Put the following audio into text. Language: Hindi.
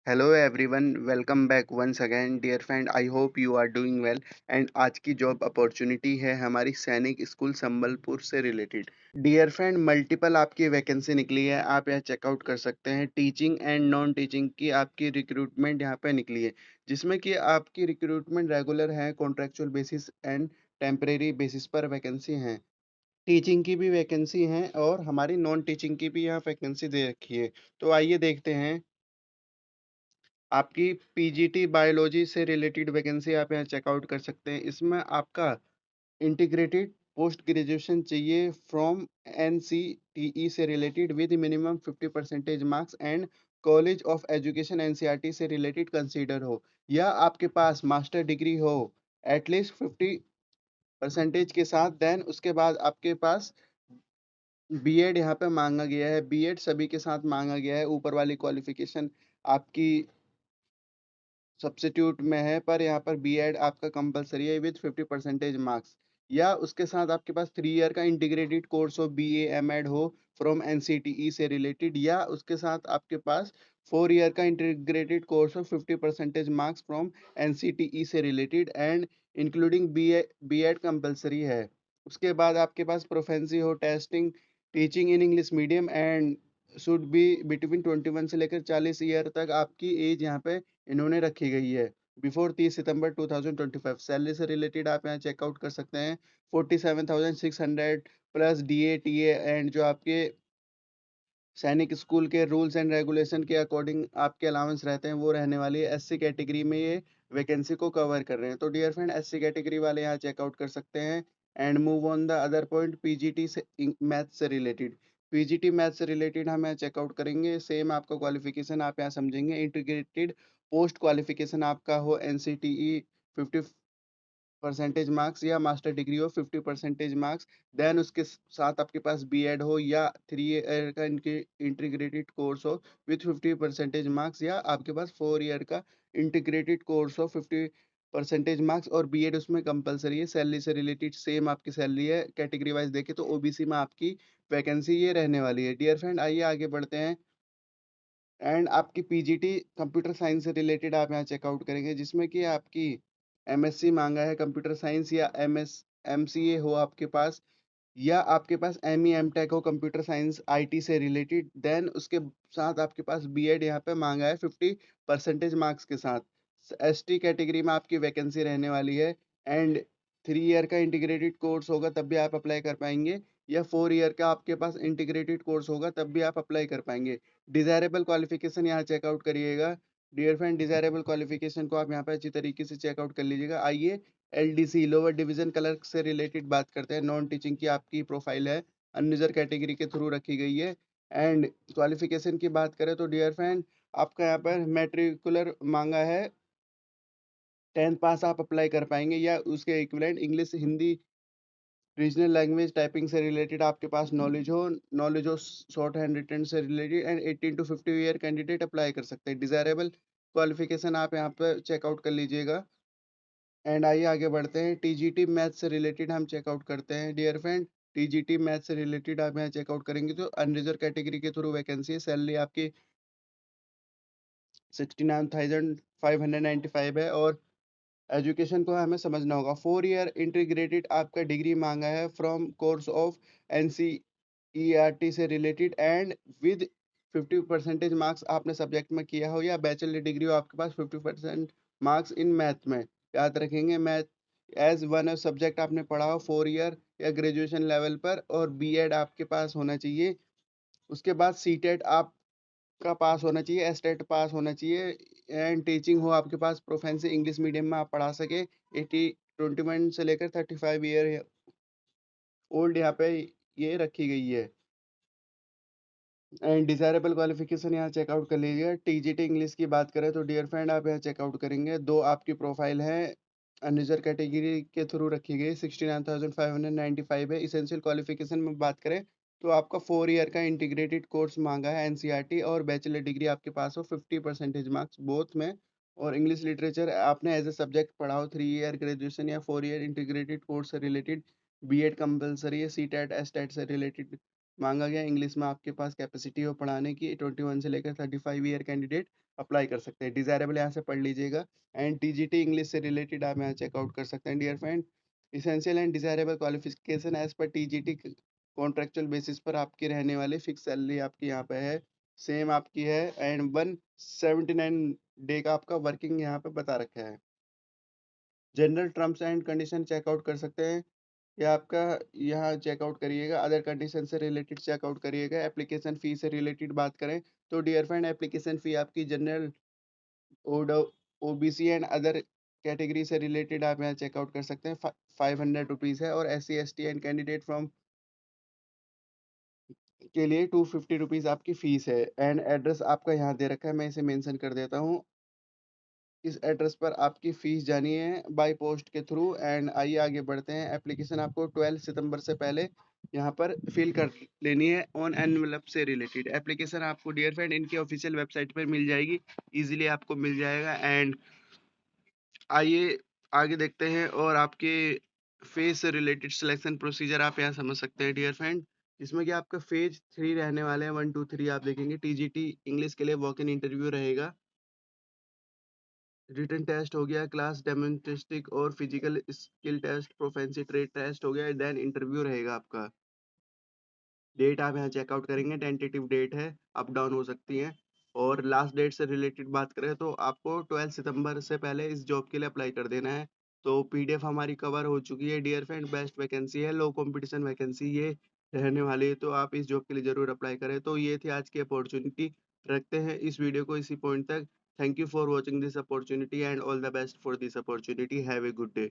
Hello everyone, welcome back once again dear friend. I hope you are doing well. And आज की जॉब अपॉर्चुनिटी है हमारी सैनिक स्कूल संबलपुर से रिलेटेड। डियर फ्रेंड, मल्टीपल आपकी वैकेंसी निकली है, आप यहाँ चेकआउट कर सकते हैं। टीचिंग एंड नॉन टीचिंग की आपकी रिक्रूटमेंट यहाँ पे निकली है, जिसमें कि आपकी रिक्रूटमेंट रेगुलर है, contractual basis and temporary basis पर वैकेंसी हैं। टीचिंग की भी वैकेंसी हैं और हमारी नॉन टीचिंग की भी यहाँ वैकेंसी दे रखी है। तो आइए देखते हैं। आपकी पीजीटी बायोलॉजी से रिलेटेड वैकेंसी आप यहाँ चेकआउट कर सकते हैं। इसमें आपका इंटीग्रेटेड पोस्ट ग्रेजुएशन चाहिए फ्रॉम एनसीटीई से related with minimum 50% marks and college of education NCERT से रिलेटेड कंसीडर हो, या आपके पास मास्टर डिग्री हो एटलीस्ट 50% के साथ। देन उसके बाद आपके पास बीएड यहाँ पे मांगा गया है, बीएड सभी के साथ मांगा गया है। ऊपर वाली क्वालिफिकेशन आपकी सब्स्टिट्यूट में है, पर यहाँ पर बीएड आपका कंपलसरी है विद 50% मार्क्स, या उसके साथ आपके पास 3 ईयर का इंटीग्रेटेड कोर्स हो, बीए एमएड हो फ्रॉम एनसीटीई से रिलेटेड, या उसके साथ आपके पास 4 ईयर का इंटीग्रेटेड कोर्स हो 50% मार्क्स फ्रॉम एनसीटीई से related and including BEd compulsory है। उसके बाद आपके पास प्रोफेंसी हो testing teaching in English medium and should be between 21 से लेकर 40 ईयर तक आपकी एज यहाँ पे इन्होंने रखी गई है, बिफोर 30 सितंबर 2025। सैलरी से रिलेटेड आप यहाँ चेकआउट कर सकते हैं। 47,600 प्लस डीए टीए एंड जो आपके सैनिक स्कूल के रूल्स एंड रेगुलेशन के अकॉर्डिंग आपके अलाउंस रहते हैं, वो रहने वाली है। एससी कैटेगरी में ये वैकेंसी को कवर कर रहे हैं। तो डियर फ्रेंड, एससी कैटेगरी वाले यहाँ चेकआउट कर सकते हैं। And move on the other point, PGT से मैथ से रिलेटेड। पीजीटी मैथ से रिलेटेड हम यहाँ चेकआउट करेंगे। सेम आपका क्वालिफिकेशन आप यहाँ समझेंगे। इंटीग्रेटेड पोस्ट क्वालिफिकेशन आपका हो एनसीटीई 50% मार्क्स, या मास्टर डिग्री हो 50% मार्क्स। देन उसके साथ आपके पास बीएड हो या 3 ईयर का इनके इंटीग्रेटेड कोर्स हो विथ 50% मार्क्स, या आपके पास 4 ईयर का इंटीग्रेटेड कोर्स हो 50% मार्क्स और बीएड उसमें कंपलसरी है। सैलरी से रिलेटेड सेम आपकी सैलरी है। कैटेगरी वाइज देखें तो ओबीसी में आपकी वैकेंसी ये रहने वाली है। डियर फ्रेंड, आइए आगे बढ़ते हैं। एंड आपकी पीजीटी कंप्यूटर साइंस से रिलेटेड आप यहाँ चेकआउट करेंगे, जिसमें कि आपकी एमएससी मांगा है कंप्यूटर साइंस, या एमसीए हो आपके पास, या आपके पास एमई एमटेक हो कंप्यूटर साइंस आईटी से रिलेटेड। देन उसके साथ आपके पास बीएड यहाँ पे मांगा है 50% मार्क्स के साथ। एसटी कैटेगरी में आपकी वैकेंसी रहने वाली है। एंड 3 ईयर का इंटीग्रेटेड कोर्स होगा तब भी आप अप्लाई कर पाएंगे, या 4 ईयर का आपके पास इंटीग्रेटेड कोर्स होगा तब भी आप अप्लाई कर पाएंगे। डिजायरेबल क्वालिफिकेशन यहाँ चेकआउट करिएगा। डियर फ्रेंड, डिजायरेबल क्वालिफिकेशन को आप यहाँ पे अच्छी तरीके से चेकआउट कर लीजिएगा। आइए एलडीसी लोअर डिवीजन क्लर्क से रिलेटेड बात करते हैं। नॉन टीचिंग की आपकी प्रोफाइल है, अनरिजर्व कैटेगरी के थ्रू रखी गई है। एंड क्वालिफिकेशन की बात करें तो डियर फ्रेंड, आपका यहाँ पर मैट्रिकुलर मांगा है, 10th पास आप अप्लाई कर पाएंगे, या उसके equivalent English Hindi regional language typing से रिलेटेड आपके पास नॉलेज हो शॉर्ट हैंड रिटन से related. And 18 to 50 year candidate apply कर सकते हैं। डिजायरेबल क्वालिफिकेशन आप यहाँ पर चेकआउट कर लीजिएगा। एंड आइए आगे बढ़ते हैं। टीजीटी मैथ से रिलेटेड हम चेकआउट करते हैं। डियर फ्रेंड, टीजीटी मैथ से रिलेटेड आप यहाँ चेकआउट करेंगे तो अनरिजर्व कैटेगरी के थ्रू वैकेंसी है। सैलरी आपकी 69,595 है। और एजुकेशन को हमें समझना होगा। 4 ईयर इंटीग्रेटेड आपका डिग्री मांगा है फ्रॉम कोर्स ऑफ एनसीईआरटी से रिलेटेड एंड विद 50% मार्क्स आपने सब्जेक्ट में किया हो, या बैचलर डिग्री हो आपके पास 50% मार्क्स इन मैथ में। याद रखेंगे, मैथ एज वन सब्जेक्ट आपने पढ़ा हो 4 ईयर या ग्रेजुएशन लेवल पर, और बीएड आपके पास होना चाहिए। उसके बाद सीटेट आपका पास होना चाहिए, एस्टेट पास होना चाहिए। एंड टीचिंग हो आपके पास प्रोफेंसी इंग्लिश मीडियम में आप पढ़ा सके। 21 से लेकर 35 ईयर ओल्ड यहाँ पे ये रखी गई है। एंड डिजायरेबल क्वालिफिकेशन यहाँ चेकआउट कर लीजिए। टीजीटी इंग्लिश की बात करें तो डियर फ्रेंड, आप यहाँ चेकआउट करेंगे। दो आपकी प्रोफाइल है, अनरिजर्व कैटेगरी के थ्रू रखी गई, 69,595 है। इसेंशियल क्वालिफिकेशन में बात करें तो आपका 4 ईयर का इंटीग्रेटेड कोर्स मांगा है एनसीईआरटी, और बैचलर डिग्री आपके पास हो 50% मार्क्स बोथ में। और इंग्लिश लिटरेचर आपने एज ए सब्जेक्ट पढ़ा हो, 3 ईयर ग्रेजुएशन या 4 ईयर इंटीग्रेटेड कोर्स से रिलेटेड। बीएड कंपलसरी है, सीटेट एसटेट से रिलेटेड माँगा गया। इंग्लिश में आपके पास कैपेसिटी हो पढ़ाने की 21 से लेकर 35 ईयर कैंडिडेट अप्लाई कर सकते हैं। डिज़ायरेबल यहाँ से पढ़ लीजिएगा एंड टीजीटी इंग्लिश से रिलेटेड आप यहाँ चेकआउट कर सकते हैं dear friend. Essential and desirable qualification as per TGT contractual basis पर आपकी रहने वाली फिक्स सैलरी आपकी यहाँ पे है, सेम आपकी है एंड 179 डे का आपका वर्किंग यहाँ पे बता रखा है। General terms and condition checkout कर सकते हैं। ये आपका यहाँ चेकआउट करिएगा, अदर कंडीशन से रिलेटेड चेकआउट करिएगा। एप्लीकेशन फ़ी से रिलेटेड बात करें तो डियर फ्रेंड एप्लीकेशन फ़ी आपकी जनरल ओडो ओबीसी एंड अदर कैटेगरी से रिलेटेड आप यहाँ चेकआउट कर सकते हैं। 500 रुपीज़ है और SC ST and candidate from के लिए 250 रुपीज़ आपकी फ़ीस है एंड एड्रेस आपका यहाँ दे रखा है, मैं इसे मेंशन कर देता हूँ। इस एड्रेस पर आपकी फ़ीस जानी है बाय पोस्ट के थ्रू एंड आइए आगे बढ़ते हैं। एप्लीकेशन आपको 12 सितंबर से पहले यहाँ पर फ़िल कर लेनी है ऑन एनवेलप से रिलेटेड। एप्लीकेशन आपको डियर फ्रेंड इनकी ऑफ़िशियल वेबसाइट पर मिल जाएगी, ईज़िली आपको मिल जाएगा एंड आइए आगे देखते हैं और आपके फेज़ से रिलेटेड सिलेक्शन प्रोसीजर आप यहाँ समझ सकते हैं डियर फ्रेंड। इसमें कि आपका फेज़ 3 रहने वाले हैं, 1, 2, 3 आप देखेंगे। टीजीटी इंग्लिश के लिए वॉक इन इंटरव्यू रहेगा। रिटन टेस्ट हो गया, क्लास डेमोस्ट्रेटिव और physical skill test, proficiency trade test हो गया, देन इंटरव्यू रहेगा आपका। डेट आप यहाँ चेकआउट करेंगे, टेंटेटिव डेट है, अप डाउन हो सकती है और लास्ट डेट से रिलेटेड बात करें तो आपको 12 सितंबर से पहले इस जॉब के लिए अप्लाई कर देना है। तो पीडीएफ हमारी कवर हो चुकी है डियर फ्रेंड। बेस्ट वैकेंसी है, लो कंपटीशन वैकेंसी ये रहने वाली है, तो आप इस जॉब के लिए ज़रूर अप्लाई करें। तो ये थी आज की अपॉर्चुनिटी। रखते हैं इस वीडियो को इसी पॉइंट तक। Thank you for watching this opportunity and all the best for this opportunity. Have a good day.